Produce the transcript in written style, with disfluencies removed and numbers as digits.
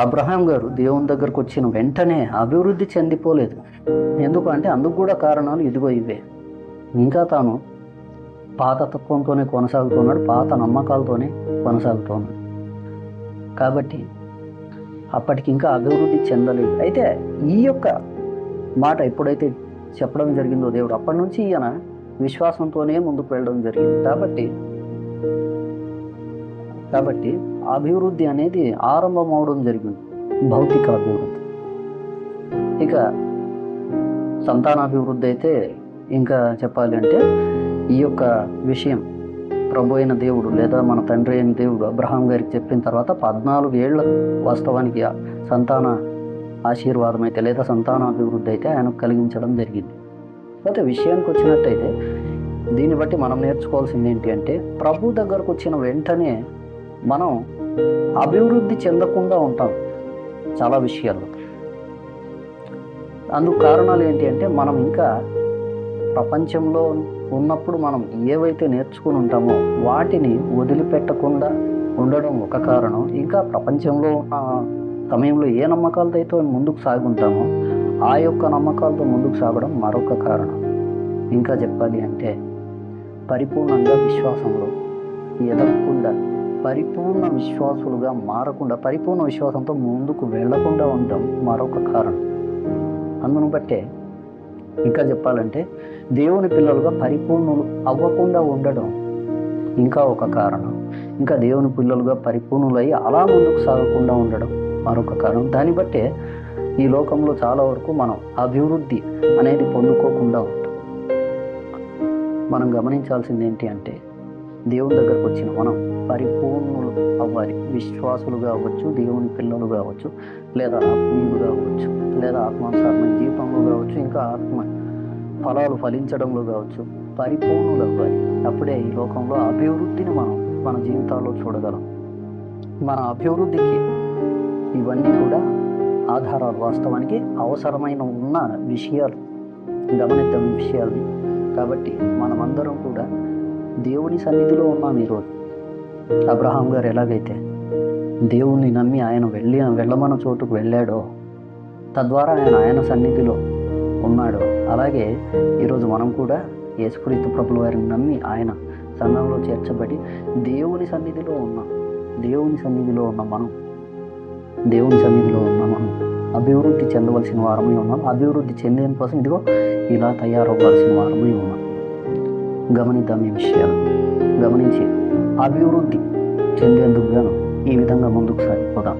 Abraham గారు దేవుని దగ్గరకు వచ్చిన వెంటనే అభివృద్ధి చెందిపోలేదు. ఎందుకంటే అందుకు కూడా కారణాలు ఇదిగో ఇవే. ఇంకా తాను పాత తత్వంతోనే కొనసాగుతున్నాడు, పాత నమ్మకాలతోనే కొనసాగుతున్నాడు. కాబట్టి అప్పటికి ఇంకా అభివృద్ధి చెందలేదు. అయితే ఈ యొక్క మాట ఎప్పుడైతే చెప్పడం జరిగిందో దేవుడు, అప్పటి నుంచి ఈయన విశ్వాసంతోనే ముందుకు వెళ్ళడం జరిగింది. కాబట్టి అభివృద్ధి అనేది ఆరంభం అవడం జరిగింది, భౌతిక అభివృద్ధి. ఇక సంతానాభివృద్ధి అయితే ఇంకా చెప్పాలి అంటే ఈ యొక్క విషయం ప్రభు అయిన దేవుడు లేదా మన తండ్రి అయిన దేవుడు అబ్రహాం గారికి చెప్పిన తర్వాత 14 ఏళ్ళ వాస్తవానికి సంతాన ఆశీర్వాదం అయితే లేదా సంతానాభివృద్ధి అయితే ఆయనకు కలిగించడం జరిగింది. అయితే విషయానికి వచ్చినట్టయితే దీన్ని బట్టి మనం నేర్చుకోవాల్సింది ఏంటి అంటే, ప్రభు దగ్గరకు వచ్చిన వెంటనే మనం అభివృద్ధి చెందకుండా ఉంటాం చాలా విషయాల్లో. అందుకు కారణాలు ఏంటి అంటే, మనం ఇంకా ప్రపంచంలో ఉన్నప్పుడు మనం ఏవైతే నేర్చుకుని ఉంటామో వాటిని వదిలిపెట్టకుండా ఉండడం ఒక కారణం. ఇంకా ప్రపంచంలో ఉన్న సమయంలో ఏ నమ్మకాలతో అయితే ముందుకు సాగుంటామో ఆ యొక్క నమ్మకాలతో ముందుకు సాగడం మరొక కారణం. ఇంకా చెప్పాలి అంటే పరిపూర్ణంగా విశ్వాసంలో ఎదగకుండా, పరిపూర్ణ విశ్వాసులుగా మారకుండా, పరిపూర్ణ విశ్వాసంతో ముందుకు వెళ్లకుండా ఉండడం మరొక కారణం. అందును బట్టే ఇంకా చెప్పాలంటే దేవుని పిల్లలుగా పరిపూర్ణులు అవ్వకుండా ఉండడం ఇంకా ఒక కారణం. ఇంకా దేవుని పిల్లలుగా పరిపూర్ణులై అలా ముందుకు సాగకుండా ఉండడం మరొక కారణం. దాన్ని బట్టే ఈ లోకంలో చాలా వరకు మనం అభివృద్ధి అనేది పొందుకోకుండా ఉంటాం. మనం గమనించాల్సింది ఏంటి అంటే, దేవుని దగ్గరకు వచ్చిన మనం పరిపూర్ణులు అవ్వాలి. విశ్వాసులుగా అవ్వచ్చు, దేవుని పిల్లలు కావచ్చు, లేదా ఆత్మీయులు కావచ్చు, లేదా ఆత్మానుసారమైన జీవితంలో కావచ్చు, ఇంకా ఆత్మ ఫలాలు ఫలించడంలో కావచ్చు, పరిపూర్ణులు అవ్వాలి. అప్పుడే ఈ లోకంలో అభివృద్ధిని మనం మన జీవితాల్లో చూడగలం. మన అభివృద్ధికి ఇవన్నీ కూడా ఆధారాలు, వాస్తవానికి అవసరమైన ఉన్న విషయాలు. గమనిద్దాం ఈ విషయాల్ని. కాబట్టి మనమందరం కూడా దేవుని సన్నిధిలో ఉన్నాం ఈరోజు. అబ్రహాం గారు ఎలాగైతే దేవుణ్ణి నమ్మి ఆయన వెళ్ళమన్న చోటుకు వెళ్ళాడో, తద్వారా ఆయన సన్నిధిలో ఉన్నాడో, అలాగే ఈరోజు మనం కూడా యేసుక్రీస్తు ప్రభుల వారిని నమ్మి ఆయన సంఘంలో చేర్చబడి దేవుని సన్నిధిలో ఉన్నాం. దేవుని సన్నిధిలో ఉన్న మనం అభివృద్ధి చెందవలసిన వారమై ఉన్నాం. అభివృద్ధి చెందేందు కోసం ఇదిగో ఇలా తయారవ్వాల్సిన వారమై ఉన్నాం. గమనిద్దాం ఈ విషయాలు. గమనించి అభివృద్ధి చెందేందుకు గాను ఈ విధంగా ముందుకు సాగిపోదాం.